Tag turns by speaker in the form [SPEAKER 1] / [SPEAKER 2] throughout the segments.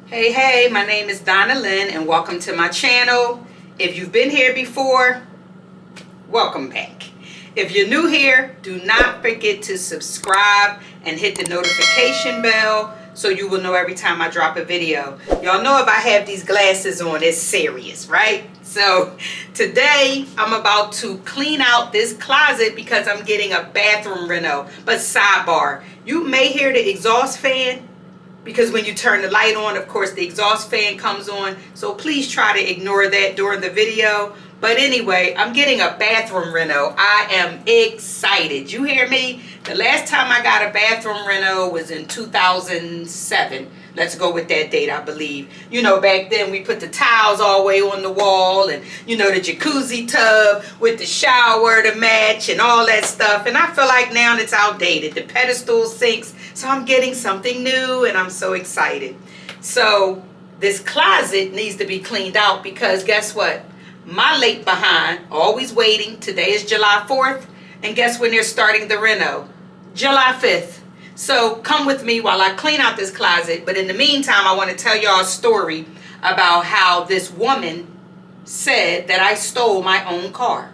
[SPEAKER 1] Hey, my name is Donna Lynn and welcome to my channel. If you've been here before, welcome back. If you're new here, do not forget to subscribe and hit the notification bell so you will know every time I drop a video. Y'all know if I have these glasses on, it's serious, right? So today I'm about to clean out this closet because I'm getting a bathroom reno. But sidebar, you may hear the exhaust fan, because when you turn the light on, of course, the exhaust fan comes on. So please try to ignore that during the video. But anyway, I'm getting a bathroom reno. I am excited. You hear me? The last time I got a bathroom reno was in 2007. Let's go with that date, I believe. You know, back then we put the tiles all the way on the wall and, you know, the jacuzzi tub with the shower to match and all that stuff. And I feel like now it's outdated. The pedestal sinks. So I'm getting something new and I'm so excited. So this closet needs to be cleaned out because guess what? My late behind, always waiting. Today is July 4th. And guess when they're starting the reno? July 5th. So come with me while I clean out this closet. But in the meantime, I want to tell y'all a story about how this woman said that I stole my own car.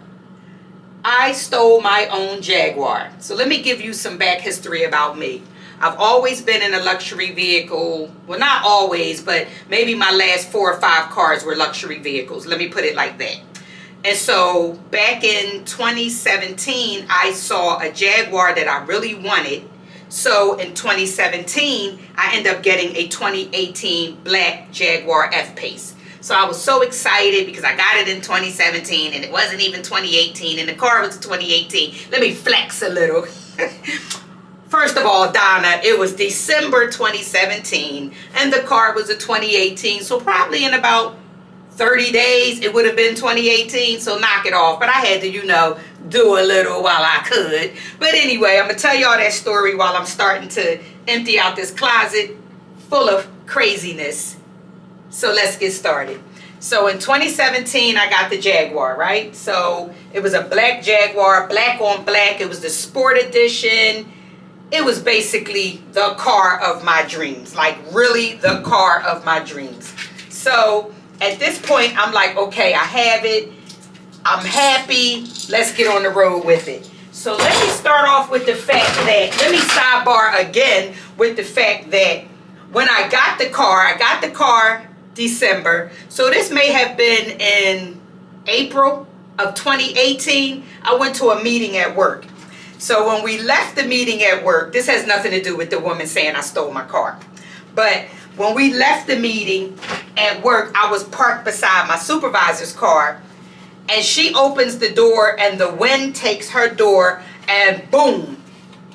[SPEAKER 1] I stole my own Jaguar. So let me give you some back history about me. I've always been in a luxury vehicle. Well, not always, but maybe my last 4 or 5 cars were luxury vehicles. Let me put it like that. And so back in 2017, I saw a Jaguar that I really wanted. So in 2017, I ended up getting a 2018 black Jaguar F-Pace. So I was so excited because I got it in 2017 and it wasn't even 2018 and the car was 2018. Let me flex a little. First of all, Donna, it was December 2017 and the car was a 2018. So probably in about 30 days, it would have been 2018. So knock it off. But I had to, you know, do a little while I could. But anyway, I'm going to tell y'all that story while I'm starting to empty out this closet full of craziness. So let's get started. So in 2017, I got the Jaguar, right? So it was a black Jaguar, black on black. It was the Sport Edition. It was basically the car of my dreams, like really the car of my dreams. So at this point, I'm like, okay, I have it. I'm happy. Let's get on the road with it. So let me start off with the fact that, let me sidebar again with the fact that when I got the car December. So this may have been in April of 2018. I went to a meeting at work. So when we left the meeting at work, this has nothing to do with the woman saying I stole my car. But when we left the meeting at work, I was parked beside my supervisor's car. And she opens the door and the wind takes her door and boom,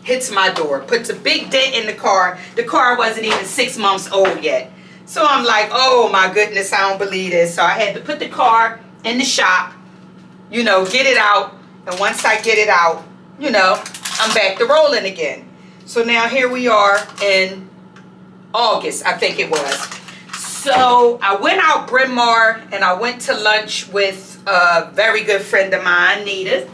[SPEAKER 1] hits my door. Puts a big dent in the car. The car wasn't even 6 months old yet. So I'm like, oh my goodness, I don't believe this. So I had to put the car in the shop, you know, get it out. And once I get it out, you know, I'm back to rolling again. So now here we are in August, I think it was. So I went out Bryn Mawr and I went to lunch with a very good friend of mine, Nita,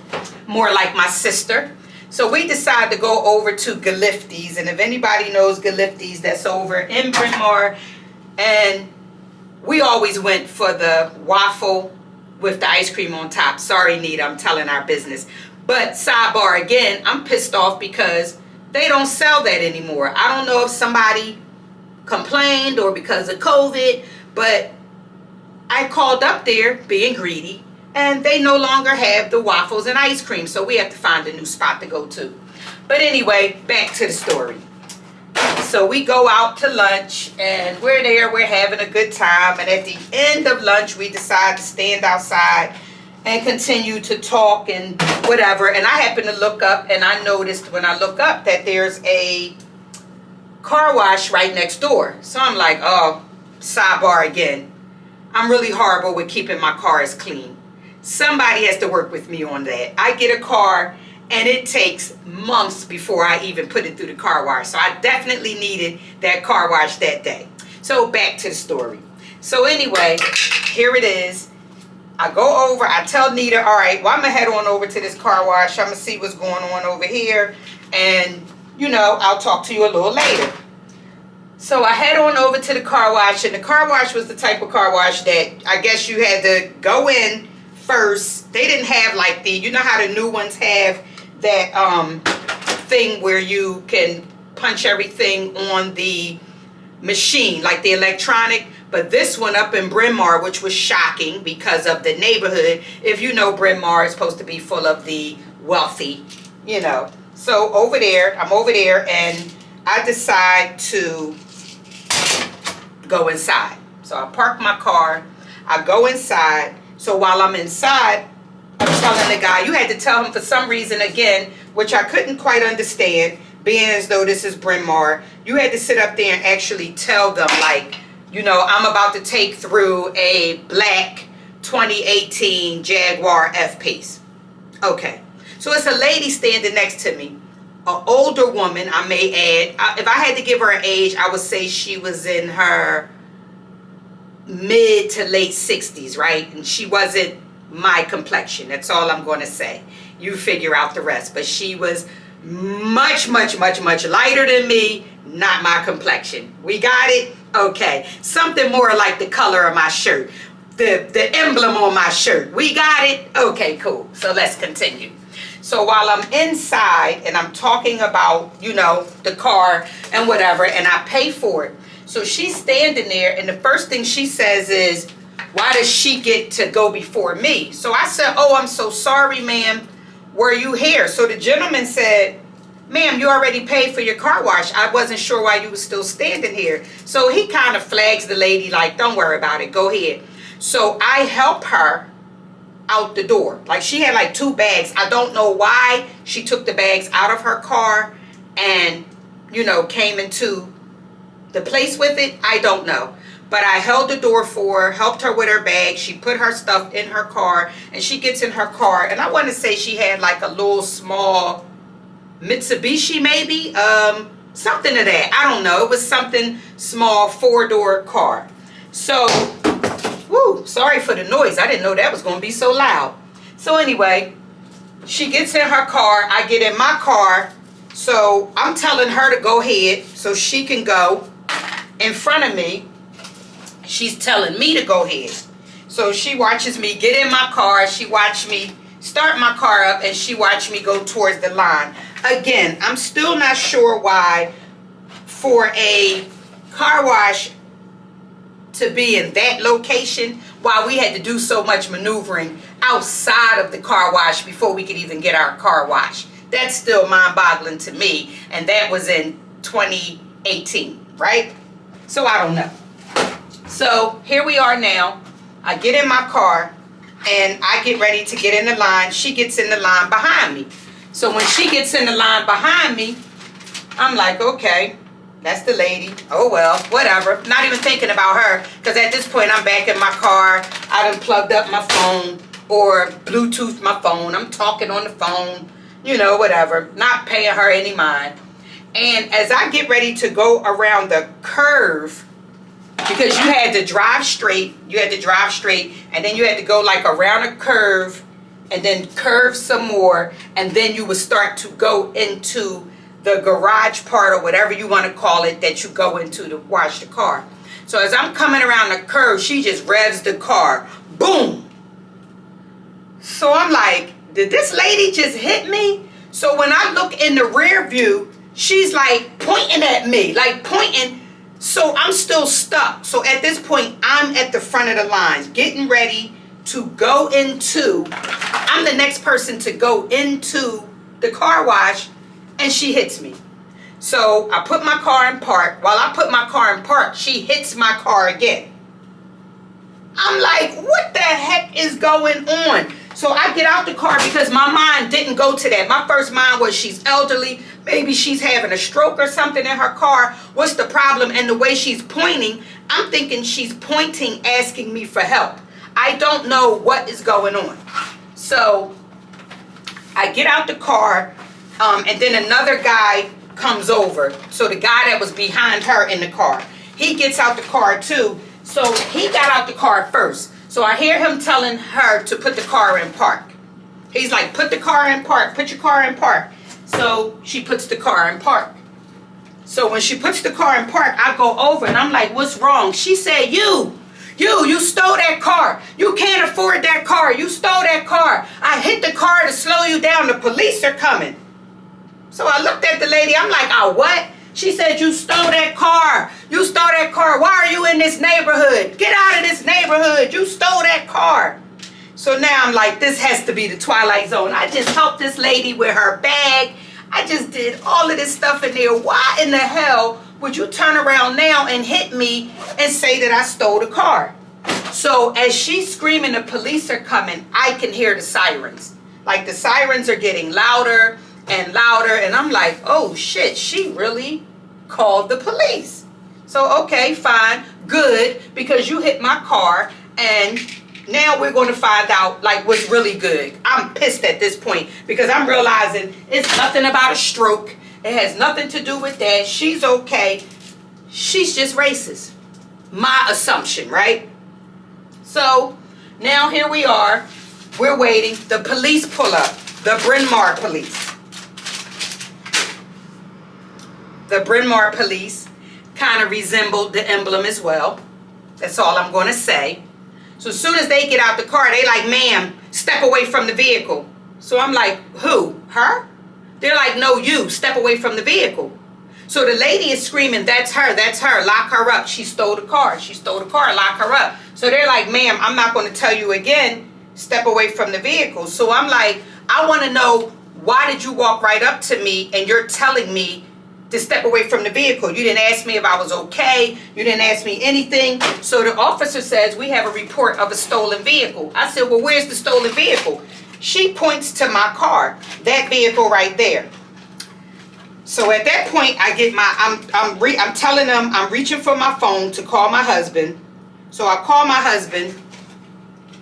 [SPEAKER 1] more like my sister. So we decided to go over to Galifty's. And if anybody knows Galifty's, that's over in Bryn Mawr. And we always went for the waffle with the ice cream on top. Sorry, Nita, I'm telling our business. But sidebar again, I'm pissed off because they don't sell that anymore. I don't know if somebody complained or because of COVID, but I called up there being greedy and they no longer have the waffles and ice cream. So we have to find a new spot to go to. But anyway, back to the story. So we go out to lunch and we're there, we're having a good time. And at the end of lunch, we decide to stand outside and continue to talk and whatever. And I happened to look up and I noticed when I look up that there's a car wash right next door. So I'm like, oh, sidebar again. I'm really horrible with keeping my cars clean. Somebody has to work with me on that. I get a car and it takes months before I even put it through the car wash. So I definitely needed that car wash that day. So back to the story. So anyway, here it is. I go over, I tell Nita, all right, well, I'm going to head on over to this car wash. I'm going to see what's going on over here. And, you know, I'll talk to you a little later. So I head on over to the car wash, and the car wash was the type of car wash that I guess you had to go in first. They didn't have like you know how the new ones have that thing where you can punch everything on the machine, like the electronic. But this one up in Bryn Mawr, which was shocking because of the neighborhood. If you know, Bryn Mawr is supposed to be full of the wealthy, you know. So I'm over there, and I decide to go inside. So I park my car, I go inside. So while I'm inside, I'm telling the guy, you had to tell him for some reason again, which I couldn't quite understand, being as though this is Bryn Mawr, you had to sit up there and actually tell them, like, you know, I'm about to take through a black 2018 Jaguar F-Pace. Okay. So it's a lady standing next to me, an older woman, I may add. If I had to give her an age, I would say she was in her mid to late 60s, right? And she wasn't my complexion. That's all I'm going to say. You figure out the rest. But she was much, much, much, much lighter than me. Not my complexion. We got it? Okay. Something more like the color of my shirt. The emblem on my shirt. We got it? Okay, cool. So let's continue. So while I'm inside and I'm talking about, you know, the car and whatever, and I pay for it. So she's standing there, and the first thing she says is, why does she get to go before me? So I said, oh, I'm so sorry, ma'am. Were you here? So the gentleman said, ma'am, you already paid for your car wash. I wasn't sure why you were still standing here. So he kind of flags the lady like, don't worry about it. Go ahead. So I help her out the door. Like, she had like 2 bags. I don't know why she took the bags out of her car and, you know, came into the place with it. I don't know. But I held the door for her, helped her with her bag. She put her stuff in her car, and she gets in her car. And I want to say she had like a little small Mitsubishi maybe, something of that. I don't know. It was something small, 4-door car. So, woo, sorry for the noise. I didn't know that was going to be so loud. So anyway, she gets in her car. I get in my car. So I'm telling her to go ahead so she can go in front of me. She's telling me to go ahead. So she watches me get in my car. She watched me start my car up, and she watched me go towards the line. Again, I'm still not sure why for a car wash to be in that location, why we had to do so much maneuvering outside of the car wash before we could even get our car washed. That's still mind-boggling to me, and that was in 2018, right? So I don't know. So here we are now. I get in my car, and I get ready to get in the line. She gets in the line behind me. So when she gets in the line behind me, I'm like, okay, that's the lady. Oh, well, whatever. Not even thinking about her, because at this point, I'm back in my car. I done plugged up my phone or Bluetooth my phone. I'm talking on the phone, you know, whatever. Not paying her any mind. And as I get ready to go around the curve, because you had to drive straight, and then you had to go like around a curve, and then curve some more, and then you would start to go into the garage part, or whatever you want to call it, that you go into to wash the car. So as I'm coming around the curve, she just revs the car. Boom! So I'm like, did this lady just hit me? So when I look in the rear view, she's like pointing at me, like pointing. So I'm still stuck. So at this point, I'm at the front of the lines, getting ready to go into, I'm the next person to go into the car wash, and she hits me. So I put my car in park. While I put my car in park, she hits my car again. I'm like, what the heck is going on? So I get out the car because my mind didn't go to that. My first mind was she's elderly. Maybe she's having a stroke or something in her car. What's the problem? And the way she's pointing, I'm thinking she's pointing, asking me for help. I don't know what is going on. So I get out the car, and then another guy comes over. So the guy that was behind her in the car, he gets out the car too. So he got out the car first. So I hear him telling her to put the car in park. He's like, put the car in park, put your car in park. So she puts the car in park. So when she puts the car in park, I go over and I'm like, what's wrong? She said, you stole that car. You can't afford that car. You stole that car. I hit the car to slow you down. The police are coming. So I looked at the lady. I'm like, oh, what? She said, you stole that car. You stole that car. Why are you in this neighborhood? Get out of this neighborhood. You stole that car. So now I'm like, this has to be the Twilight Zone. I just helped this lady with her bag. I just did all of this stuff in there. Why in the hell would you turn around now and hit me and say that I stole the car? So as she's screaming, the police are coming, I can hear the sirens. Like the sirens are getting louder and louder. And I'm like, oh shit, she really called the police. So, okay, fine, good, because you hit my car and now we're going to find out like what's really good. I'm pissed at this point because I'm realizing it's nothing about a stroke. It has nothing to do with that. She's okay. She's just racist. My assumption, right? So now here we are. We're waiting. The police pull up. The Bryn Mawr police. The Bryn Mawr police kind of resembled the emblem as well. That's all I'm going to say. So as soon as they get out the car, they like, ma'am, step away from the vehicle. So I'm like, who? Her? They're like, no, you, step away from the vehicle. So the lady is screaming, that's her, lock her up. She stole the car, lock her up. So they're like, ma'am, I'm not going to tell you again, step away from the vehicle. So I'm like, I want to know, why did you walk right up to me and you're telling me to step away from the vehicle? You didn't ask me if I was okay. You didn't ask me anything. So the officer says, we have a report of a stolen vehicle. I said, well, where's the stolen vehicle? She points to my car, that vehicle right there. So at that point, I get my, I'm telling them I'm reaching for my phone to call my husband. So I call my husband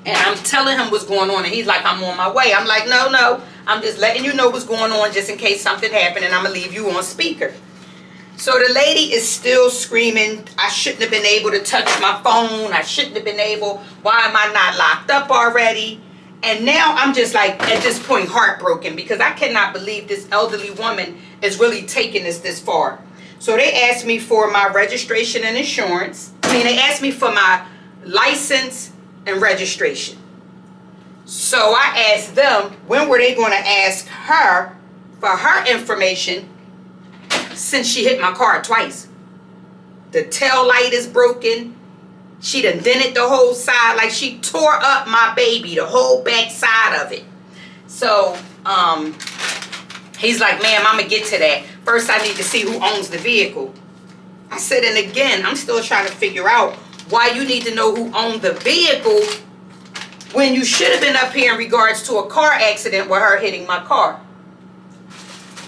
[SPEAKER 1] and I'm telling him what's going on. And he's like, I'm on my way. I'm like, no, I'm just letting you know what's going on just in case something happened, and I'm going to leave you on speaker. So the lady is still screaming, I shouldn't have been able to touch my phone. I shouldn't have been able. Why am I not locked up already? And now I'm just like, at this point, heartbroken because I cannot believe this elderly woman is really taking this far. So they asked me for my registration and insurance. They asked me for my license and registration. So I asked them, when were they going to ask her for her information since she hit my car twice? The tail light is broken. She done dented the whole side, like she tore up my baby, the whole back side of it. So he's like, ma'am, I'm going to get to that. First, I need to see who owns the vehicle. I said, and again, I'm still trying to figure out why you need to know who owned the vehicle when you should have been up here in regards to a car accident with her hitting my car.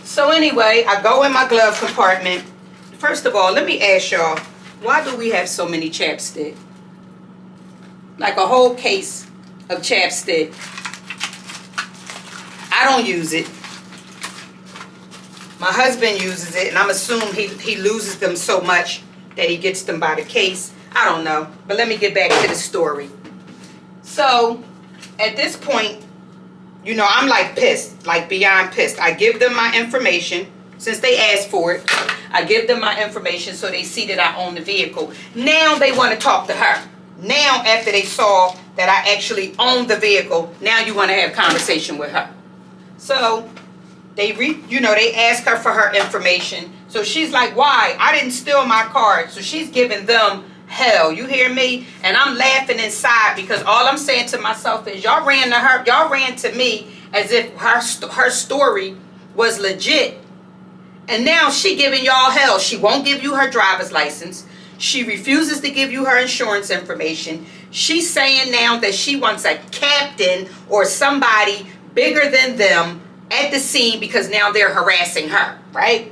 [SPEAKER 1] So anyway, I go in my glove compartment. First of all, let me ask y'all, why do we have so many chapstick? Like a whole case of chapstick. I don't use it. My husband uses it, and I'm assuming he loses them so much that he gets them by the case. I don't know. But let me get back to the story. So, at this point, you know, I'm like pissed, like beyond pissed. I give them my information, since they asked for it. I give them my information so they see that I own the vehicle. Now they want to talk to her. Now, after they saw that I actually own the vehicle, now you want to have conversation with her. So, they ask her for her information. So she's like, why? I didn't steal my car. So she's giving them hell. You hear me? And I'm laughing inside because all I'm saying to myself is, y'all ran to her. Y'all ran to me as if her story was legit. And now she giving y'all hell. She won't give you her driver's license. She refuses to give you her insurance information. She's saying now that she wants a captain or somebody bigger than them at the scene because now they're harassing her, right?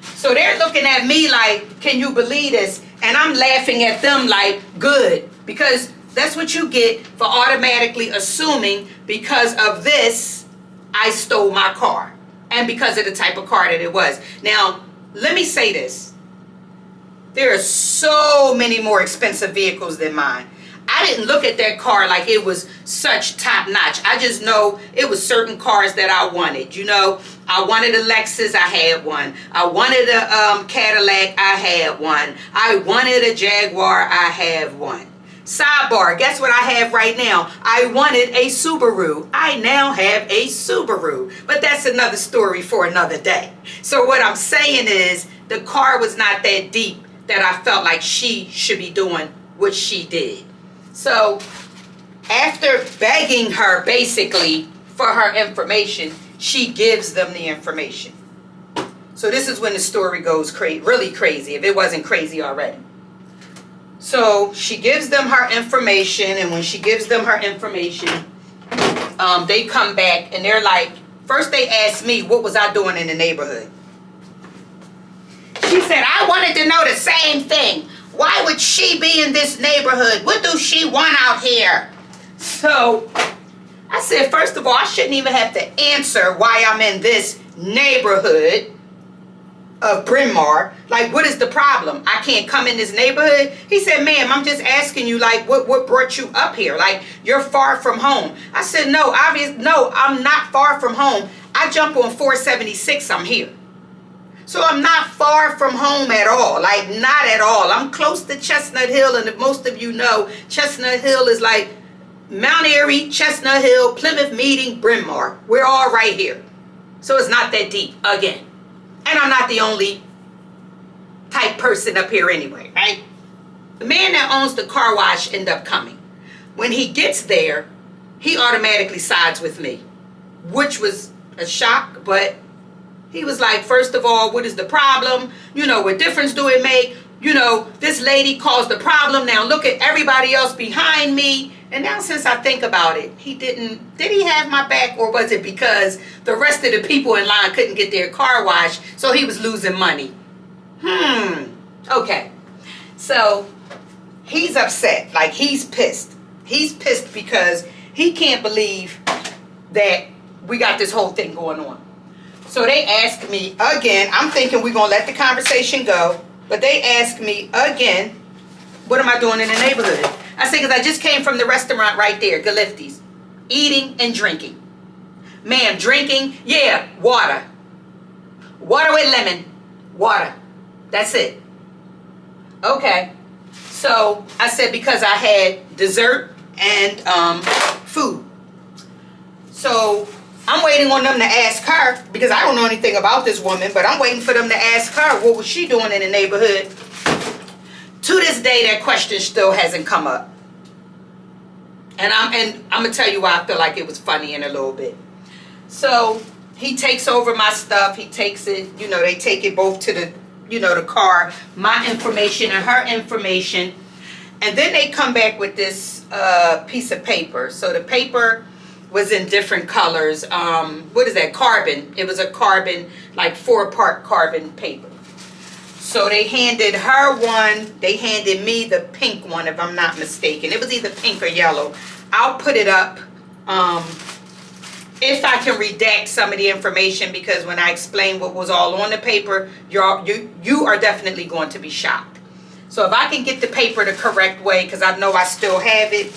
[SPEAKER 1] So they're looking at me like, can you believe this? And I'm laughing at them like, good. Because that's what you get for automatically assuming because of this, I stole my car. And because of the type of car that it was. Now, let me say this. There are so many more expensive vehicles than mine. I didn't look at that car like it was such top notch. I just know it was certain cars that I wanted, you know. I wanted a Lexus, I had one. I wanted a Cadillac, I had one. I wanted a Jaguar, I have one. Sidebar, guess what I have right now? I wanted a Subaru. I now have a Subaru. But that's another story for another day. So what I'm saying is, the car was not that deep that I felt like she should be doing what she did. So after begging her basically for her information, she gives them the information. So this is when the story goes really crazy, if it wasn't crazy already. So she gives them her information, and when she gives them her information, they come back and they're like, first they asked me what was I doing in the neighborhood. She said, I wanted to know the same thing. Why would she be in this neighborhood? What do she want out here? So I said, first of all, I shouldn't even have to answer why I'm in this neighborhood of Bryn Mawr. Like, what is the problem? I can't come in this neighborhood? He said, ma'am, I'm just asking you, like, what brought you up here? Like, you're far from home. I said, no, I'm not far from home. I jump on 476, I'm here. So I'm not far from home at all, like not at all. I'm close to Chestnut Hill, and if most of you know, Chestnut Hill is like Mount Airy, Chestnut Hill, Plymouth Meeting, Bryn Mawr. We're all right here. So it's not that deep, again. And I'm not the only type person up here anyway, right? The man that owns the car wash ended up coming. When he gets there, he automatically sides with me, which was a shock, but he was like, first of all, what is the problem? You know, what difference do it make? You know, this lady caused the problem. Now look at everybody else behind me. And now since I think about it, did he have my back, or was it because the rest of the people in line couldn't get their car washed, so he was losing money? Okay. So he's upset, like he's pissed. He's pissed because he can't believe that we got this whole thing going on. So they asked me again, I'm thinking we're going to let the conversation go, but they asked me again, what am I doing in the neighborhood? I said, because I just came from the restaurant right there, Galifty's, eating and drinking. Ma'am, drinking? Yeah, water. Water with lemon. Water. That's it. Okay. So I said, because I had dessert and food. So I'm waiting on them to ask her, because I don't know anything about this woman, but I'm waiting for them to ask her what was she doing in the neighborhood. To this day, that question still hasn't come up. And I'm going to tell you why I feel like it was funny in a little bit. So he takes over my stuff. He takes it, you know, they take it both to the, you know, the car, my information and her information. And then they come back with this piece of paper. So the paper was in different colors. What is that? Carbon. It was a carbon, like 4-part carbon paper. So they handed her one. They handed me the pink one, if I'm not mistaken. It was either pink or yellow. I'll put it up if I can redact some of the information, because when I explain what was all on the paper, you are definitely going to be shocked. So if I can get the paper the correct way, because I know I still have it,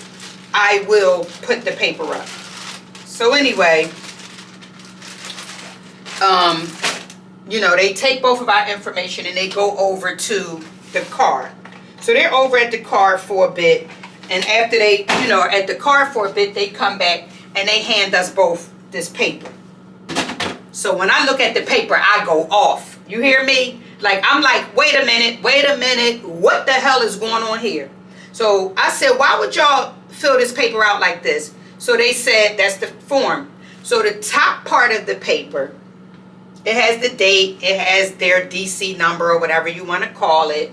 [SPEAKER 1] I will put the paper up. So anyway, you know, they take both of our information and they go over to the car. So they're over at the car for a bit. And after they, you know, at the car for a bit, they come back and they hand us both this paper. So when I look at the paper, I go off. You hear me? Like, I'm like, wait a minute. What the hell is going on here? So I said, why would y'all fill this paper out like this? So they said, that's the form. So the top part of the paper, it has the date, it has their DC number or whatever you want to call it.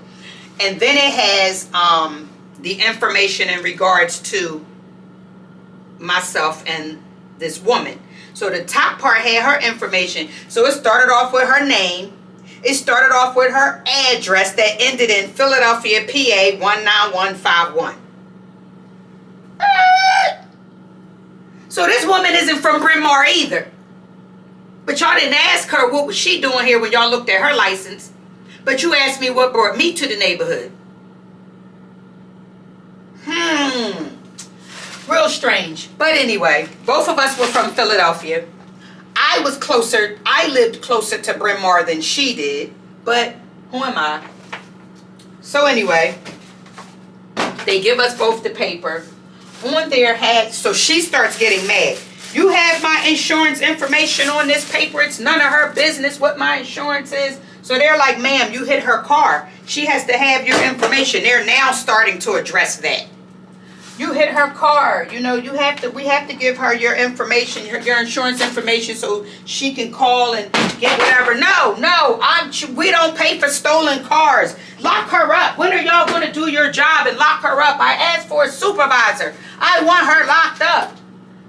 [SPEAKER 1] And then it has the information in regards to myself and this woman. So the top part had her information. So it started off with her name. It started off with her address that ended in Philadelphia, PA 19151. So this woman isn't from Bryn Mawr either. But y'all didn't ask her what was she doing here when y'all looked at her license. But you asked me what brought me to the neighborhood. Real strange. But anyway, both of us were from Philadelphia. I I lived closer to Bryn Mawr than she did, but who am I? So anyway, they give us both the paper. On their hat, so she starts getting mad. You have my insurance information on this paper. It's none of her business what my insurance is. So they're like, ma'am, you hit her car. She has to have your information. They're now starting to address that. You hit her car. You know, we have to give her your information, your insurance information, so she can call and get whatever. No, we don't pay for stolen cars. Lock her up. When are y'all going to do your job and lock her up? I asked for a supervisor. I want her locked up.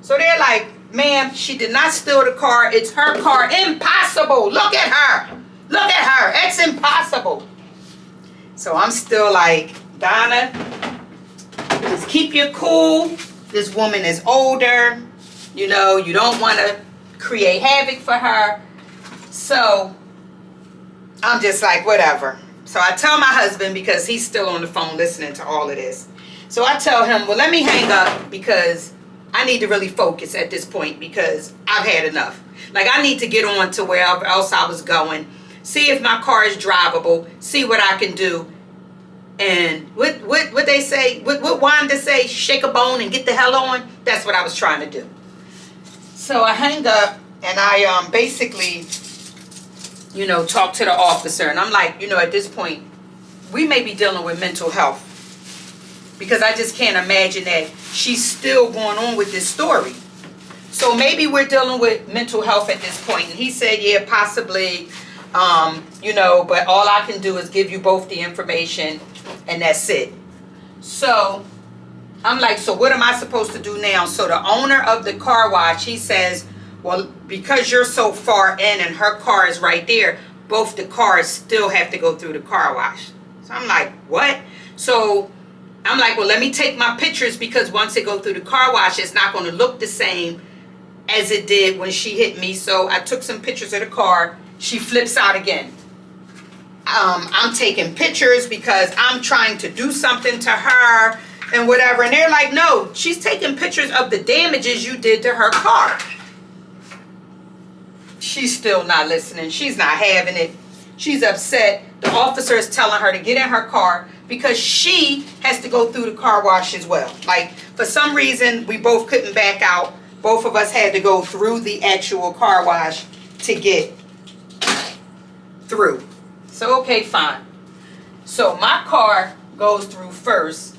[SPEAKER 1] So they're like, ma'am, she did not steal the car. It's her car. Impossible. Look at her. Look at her. It's impossible. So I'm still like, Donna, just keep your cool. This woman is older. You know, you don't want to create havoc for her. So I'm just like, whatever. So I tell my husband, because he's still on the phone listening to all of this. So I tell him, well, let me hang up because I need to really focus at this point because I've had enough. Like, I need to get on to wherever else I was going. See if my car is drivable. See what I can do. And what they say, what Wanda say, shake a bone and get the hell on. That's what I was trying to do. So I hang up and I basically, you know, talk to the officer. And I'm like, you know, at this point, we may be dealing with mental health. Because I just can't imagine that she's still going on with this story. So maybe we're dealing with mental health at this point. And he said, yeah, possibly, you know, but all I can do is give you both the information and that's it. So I'm like, so what am I supposed to do now? So the owner of the car wash, he says, well, because you're so far in and her car is right there, both the cars still have to go through the car wash. So I'm like, what? So I'm like, well, let me take my pictures because once it goes through the car wash, it's not going to look the same as it did when she hit me. So I took some pictures of the car. She flips out again. I'm taking pictures because I'm trying to do something to her and whatever. And they're like, no, she's taking pictures of the damages you did to her car. She's still not listening. She's not having it. She's upset. The officer is telling her to get in her car because she has to go through the car wash as well. Like, for some reason, we both couldn't back out. Both of us had to go through the actual car wash to get through. So, okay, fine. So my car goes through first.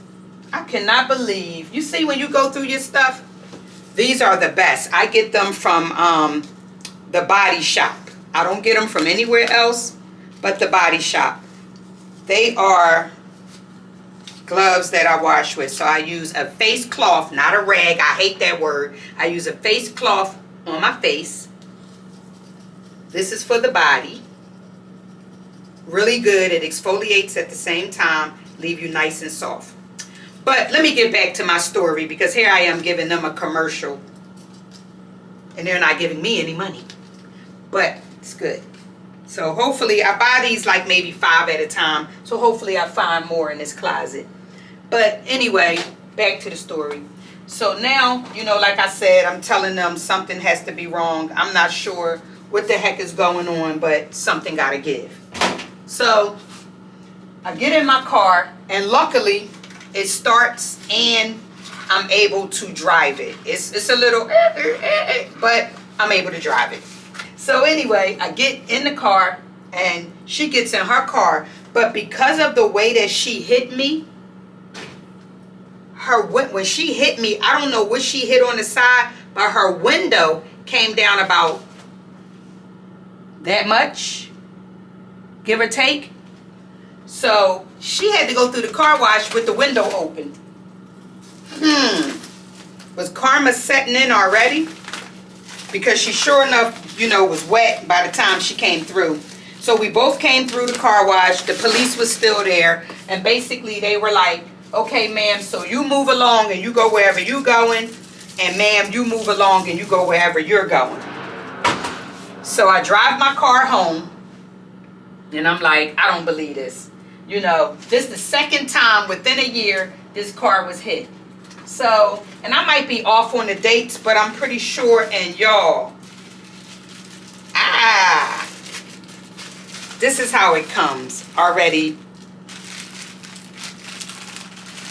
[SPEAKER 1] I cannot believe. You see when you go through your stuff? These are the best. I get them from the Body Shop. I don't get them from anywhere else but the Body Shop. They are gloves that I wash with. So I use a face cloth, not a rag. I hate that word. I use a face cloth on my face. This is for the body. Really good. It exfoliates at the same time. Leave you nice and soft. But let me get back to my story because here I am giving them a commercial. And they're not giving me any money. But it's good. So hopefully I buy these like maybe 5 at a time. So hopefully I find more in this closet. But anyway, back to the story. So now, you know, like I said, I'm telling them something has to be wrong. I'm not sure what the heck is going on, but something got to give. So I get in my car and luckily it starts and I'm able to drive it. It's a little, but I'm able to drive it. So anyway, I get in the car and she gets in her car. But because of the way that she hit me, when she hit me, I don't know what she hit on the side, but her window came down about that much, give or take. So she had to go through the car wash with the window open. Was karma setting in already? Because she sure enough, you know, was wet by the time she came through. So we both came through the car wash. The police was still there. And basically they were like, okay, ma'am, so you move along and you go wherever you're going. And ma'am, you move along and you go wherever you're going. So I drive my car home. And I'm like, I don't believe this. You know, this is the second time within a year this car was hit. So, and I might be off on the dates, but I'm pretty sure, and y'all, this is how it comes already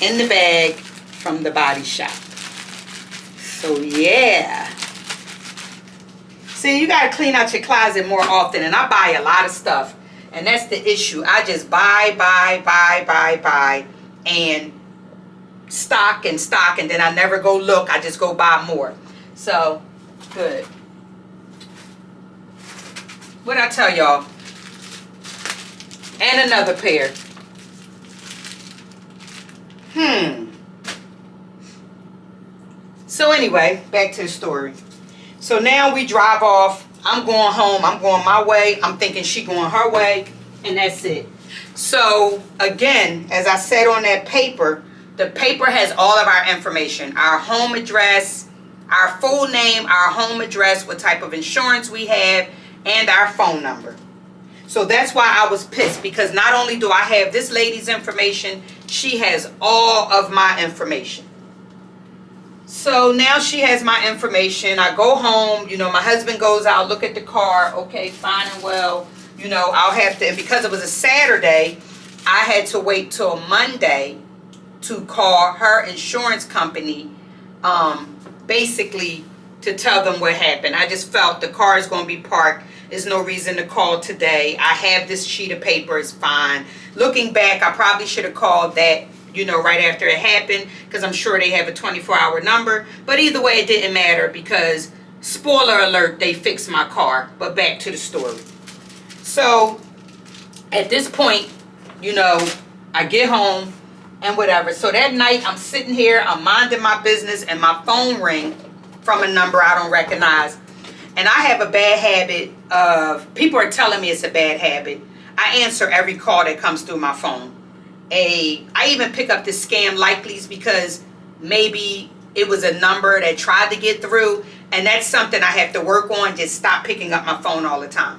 [SPEAKER 1] in the bag from the body shop. So yeah. See, you got to clean out your closet more often. And I buy a lot of stuff. And that's the issue. I just buy. And stock. And then I never go look. I just go buy more. So, good. What'd I tell y'all? And another pair. So anyway, back to the story. So now we drive off. I'm going home. I'm going my way. I'm thinking she going her way. And that's it. So again, as I said on that paper, the paper has all of our information. Our home address, our full name, our home address, what type of insurance we have, and our phone number. So that's why I was pissed, because not only do I have this lady's information, she has all of my information. So now she has my information. I go home, you know, my husband goes out, look at the car. Okay, fine and well. You know, I'll have to, and because it was a Saturday, I had to wait till Monday to call her insurance company, basically to tell them what happened. I just felt the car is going to be parked. There's no reason to call today. I have this sheet of paper. It's fine. Looking back, I probably should have called that, you know, right after it happened, because I'm sure they have a 24-hour number. But either way, it didn't matter, because, spoiler alert, they fixed my car. But back to the story. So, at this point, you know, I get home and whatever. So that night, I'm sitting here, I'm minding my business, and my phone rang from a number I don't recognize. And I have a bad habit of, people are telling me it's a bad habit. I answer every call that comes through my phone. I even pick up the scam likelies, because maybe it was a number that tried to get through. And that's something I have to work on, just stop picking up my phone all the time.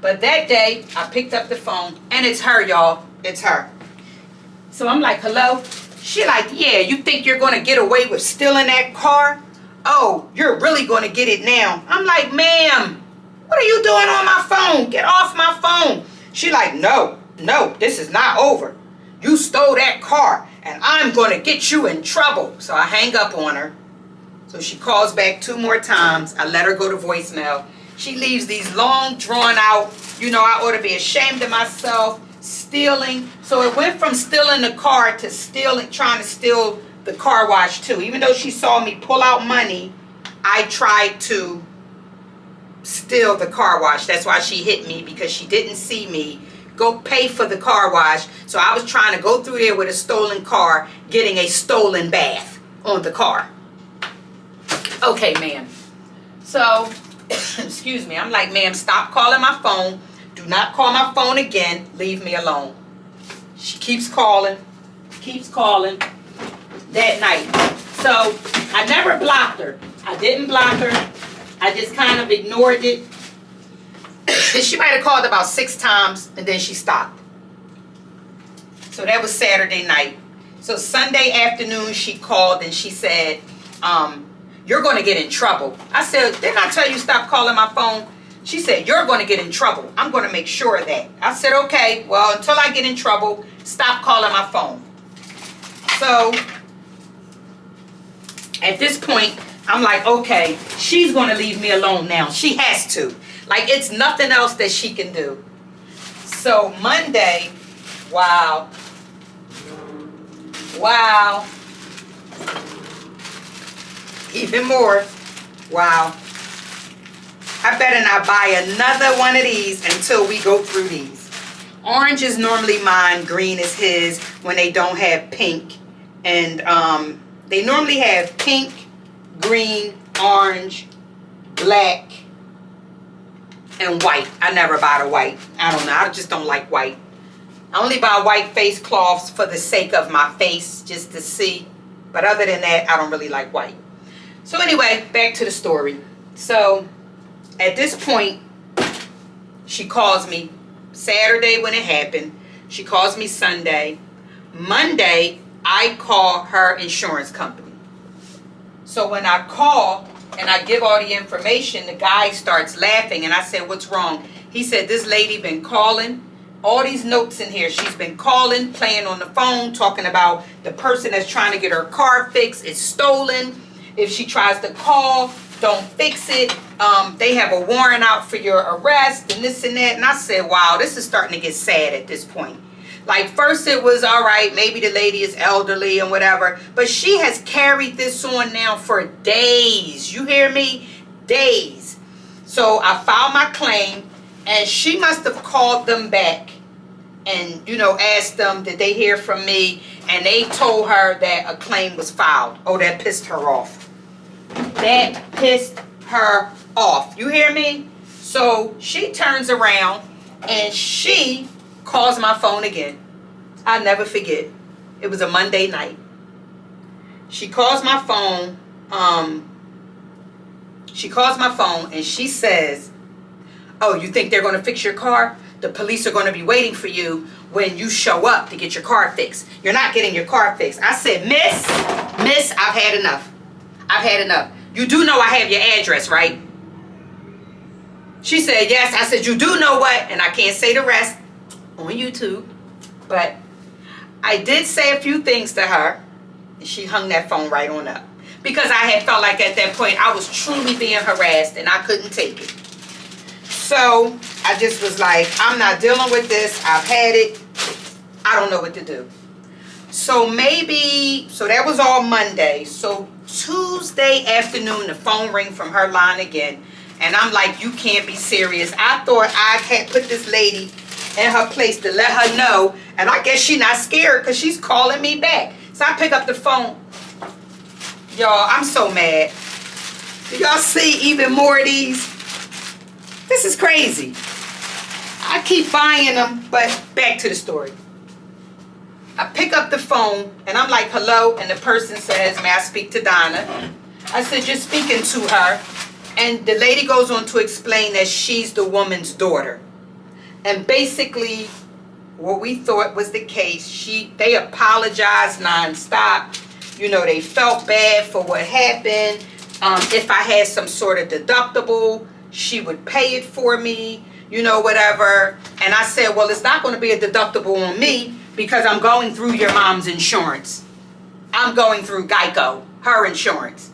[SPEAKER 1] But that day, I picked up the phone, and it's her, y'all. It's her. So I'm like, hello? She like, yeah, you think you're going to get away with stealing that car? Oh, you're really going to get it now. I'm like, ma'am, what are you doing on my phone? Get off my phone. She like, no, this is not over. You stole that car, and I'm going to get you in trouble. So I hang up on her. So she calls back 2 more times. I let her go to voicemail. She leaves these long, drawn out, you know, I ought to be ashamed of myself, stealing. So it went from stealing the car to stealing, trying to steal the car wash too. Even though she saw me pull out money, I tried to steal the car wash. That's why she hit me, because she didn't see me go pay for the car wash. So I was trying to go through there with a stolen car, getting a stolen bath on the car. Okay, ma'am. So, excuse me. I'm like, ma'am, stop calling my phone. Do not call my phone again. Leave me alone. She keeps calling that night. So I never blocked her. I didn't block her. I just kind of ignored it. She might have called about 6 times, and then she stopped. So that was Saturday night. So Sunday afternoon, she called and she said, you're going to get in trouble. I said, didn't I tell you stop calling my phone? She said, you're going to get in trouble. I'm going to make sure of that. I said, okay, well, until I get in trouble, stop calling my phone. So at this point, I'm like, okay, she's going to leave me alone now. She has to. Like, it's nothing else that she can do. So Monday, wow. Even more. Wow. I better not buy another one of these until we go through these. Orange is normally mine. Green is his when they don't have pink. And they normally have pink, green, orange, black, and white. I never buy the white. I don't know. I just don't like white. I only buy white face cloths for the sake of my face, just to see. But other than that, I don't really like white. So anyway, back to the story. So at this point, she calls me Saturday when it happened. She calls me Sunday. Monday, I call her insurance company. So when I call and I give all the information, the guy starts laughing, and I said, what's wrong? He said this lady been calling. All these notes in here. She's been calling, playing on the phone, talking about the person that's trying to get her car fixed is stolen. If she tries to call, don't fix it. They have a warrant out for your arrest and this and that. And I said, wow, this is starting to get sad at this point. Like, first it was all right, maybe the lady is elderly and whatever, but she has carried this on now for days. You hear me? Days. So I filed my claim, and she must have called them back and, you know, asked them, did they hear from me? And they told her that a claim was filed. Oh, that pissed her off. That pissed her off. You hear me? So she turns around and she calls my phone again. I'll never forget. It was a Monday night. She calls my phone. She calls my phone and she says, oh, you think they're going to fix your car? The police are going to be waiting for you when you show up to get your car fixed. You're not getting your car fixed. I said, Miss, I've had enough. I've had enough. You do know I have your address, right? She said, yes. I said, you do know what? And I can't say the rest on YouTube. But I did say a few things to her. And she hung that phone right on up. Because I had felt like at that point I was truly being harassed and I couldn't take it. So I just was like, I'm not dealing with this. I've had it. I don't know what to do. So that was all Monday. So Tuesday afternoon, the phone rang from her line again. And I'm like, you can't be serious. I thought I had put this lady in her place to let her know. And I guess she's not scared because she's calling me back. So I pick up the phone. Y'all, I'm so mad. Do y'all see even more of these? This is crazy. I keep buying them, but back to the story. I pick up the phone and I'm like, hello, and the person says, may I speak to Donna? I said, you're speaking to her. And the lady goes on to explain that she's the woman's daughter. And basically, what we thought was the case, they apologized nonstop. You know, they felt bad for what happened. If I had some sort of deductible, she would pay it for me, you know, whatever. And I said, well, it's not going to be a deductible on me because I'm going through your mom's insurance. I'm going through Geico, her insurance.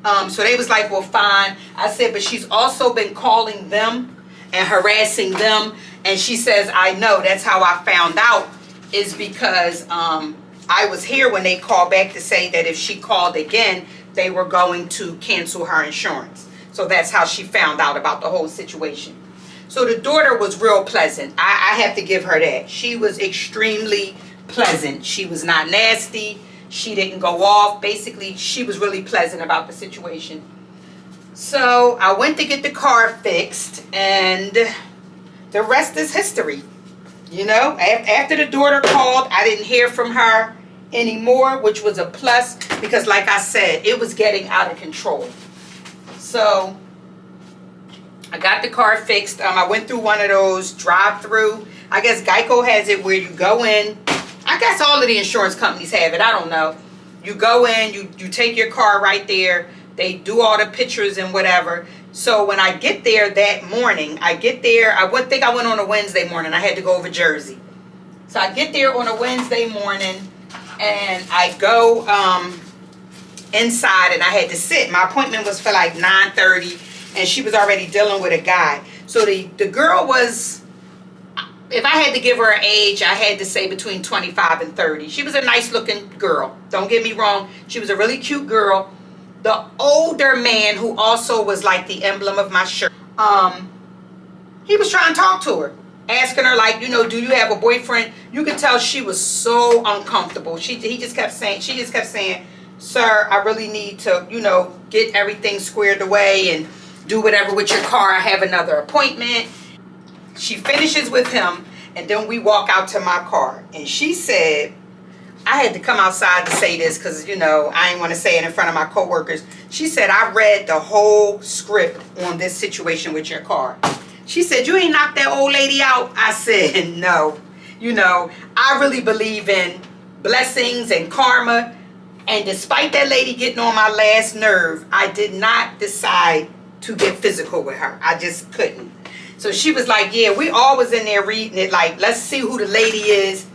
[SPEAKER 1] So they was like, well, fine. I said, but she's also been calling them and harassing them. And she says, I know. That's how I found out, is because I was here when they called back to say that if she called again, they were going to cancel her insurance. So that's how she found out about the whole situation. So the daughter was real pleasant. I have to give her that. She was extremely pleasant. She was not nasty. She didn't go off. Basically, she was really pleasant about the situation. So I went to get the car fixed, and the rest is history. You know, after the daughter called, I didn't hear from her anymore, which was a plus because, like I said, it was getting out of control. So I got the car fixed. I went through one of those drive-through. I guess Geico has it where you go in. I guess all of the insurance companies have it. I don't know. You go in, you take your car right there. They do all the pictures and whatever. So when I get there that morning, I think I went on a Wednesday morning. I had to go over Jersey. So I get there on a Wednesday morning, and I go inside, and I had to sit. My appointment was for like 9:30, and she was already dealing with a guy. So the girl was, if I had to give her an age, I had to say between 25 and 30. She was a nice looking girl. Don't get me wrong. She was a really cute girl. The older man, who also was like the emblem of my shirt, he was trying to talk to her, asking her, like, you know, do you have a boyfriend? You could tell she was so uncomfortable. She just kept saying, sir, I really need to, you know, get everything squared away and do whatever with your car. I have another appointment. She finishes with him, and then we walk out to my car. And she said, I had to come outside to say this because, you know, I didn't want to say it in front of my coworkers. She said, I read the whole script on this situation with your car. She said, you ain't knocked that old lady out? I said, no. You know, I really believe in blessings and karma. And despite that lady getting on my last nerve, I did not decide to get physical with her. I just couldn't. So she was like, yeah, we all was in there reading it. Like, let's see who the lady is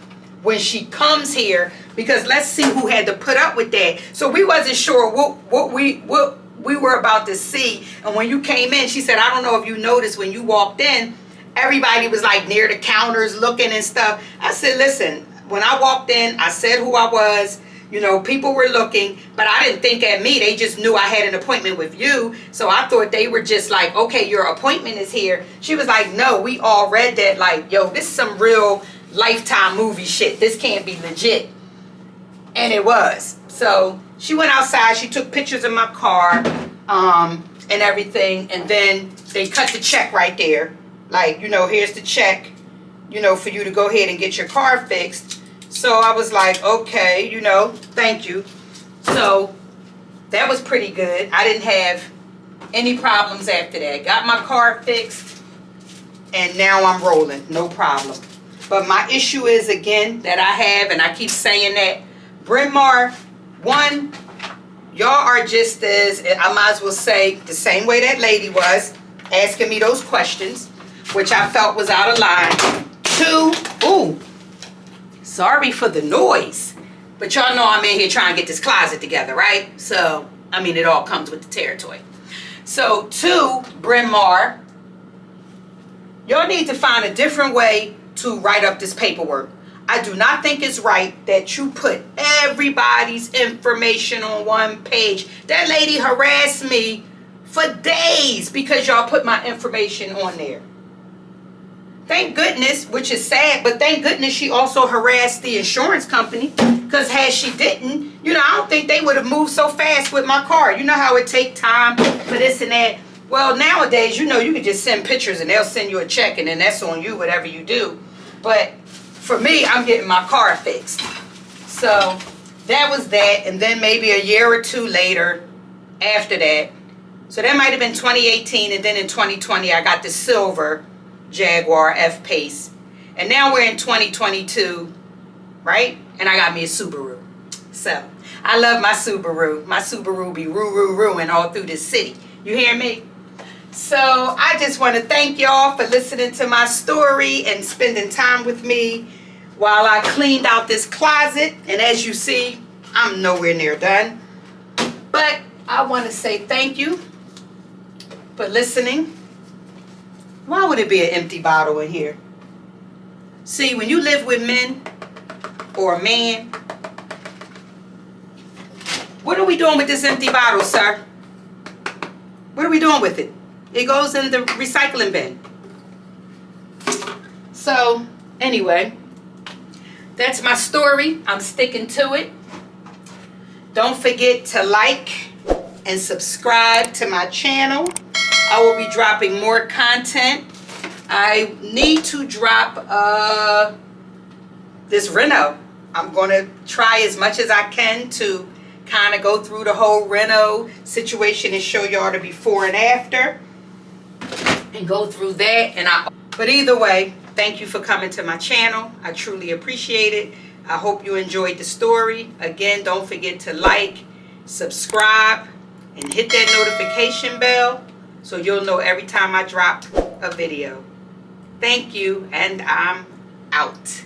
[SPEAKER 1] when she comes here, because let's see who had to put up with that. So we wasn't sure what we were about to see. And when you came in, she said, I don't know if you noticed when you walked in, everybody was like near the counters looking and stuff. I said, listen, when I walked in, I said who I was. You know, people were looking, but I didn't think at me. They just knew I had an appointment with you. So I thought they were just like, okay, your appointment is here. She was like, no, we all read that. Like, yo, this is some real Lifetime movie shit. This can't be legit. And it was. So she went outside. She took pictures of my car and everything. And then they cut the check right there. Like, you know, here's the check, you know, for you to go ahead and get your car fixed. So I was like, okay, you know, thank you. So that was pretty good. I didn't have any problems after that. Got my car fixed, and now I'm rolling, no problem. But my issue is, again, that I have, and I keep saying that, Bryn Mawr, one, y'all are just as, I might as well say, the same way that lady was, asking me those questions, which I felt was out of line. Two, ooh, sorry for the noise, but y'all know I'm in here trying to get this closet together, right? So, I mean, it all comes with the territory. So, two, Bryn Mawr, y'all need to find a different way to write up this paperwork. I do not think it's right that you put everybody's information on one page. That lady harassed me for days because y'all put my information on there. Thank goodness, which is sad, but thank goodness she also harassed the insurance company, because had she didn't, you know, I don't think they would have moved so fast with my car. You know how it take time for this and that. Well, nowadays, you know, you can just send pictures and they'll send you a check, and then that's on you, whatever you do. But for me, I'm getting my car fixed. So that was that. And then maybe a year or two later after that, so that might have been 2018, and then in 2020, I got the silver Jaguar F-Pace. And now we're in 2022, right? And I got me a Subaru. So I love my Subaru. My Subaru be roo-roo-rooing all through this city. You hear me? So I just want to thank y'all for listening to my story and spending time with me while I cleaned out this closet. And as you see, I'm nowhere near done. But I want to say thank you for listening. Why would it be an empty bottle in here? See, when you live with men or a man, what are we doing with this empty bottle, sir? What are we doing with it? It goes in the recycling bin. So, anyway, that's my story. I'm sticking to it. Don't forget to like and subscribe to my channel. I will be dropping more content. I need to drop this reno. I'm going to try as much as I can to kind of go through the whole reno situation and show y'all the before and after. And go through that. But either way, thank you for coming to my channel. I truly appreciate it. I hope you enjoyed the story. Again, don't forget to like, subscribe, and hit that notification bell so you'll know every time I drop a video. Thank you, and I'm out.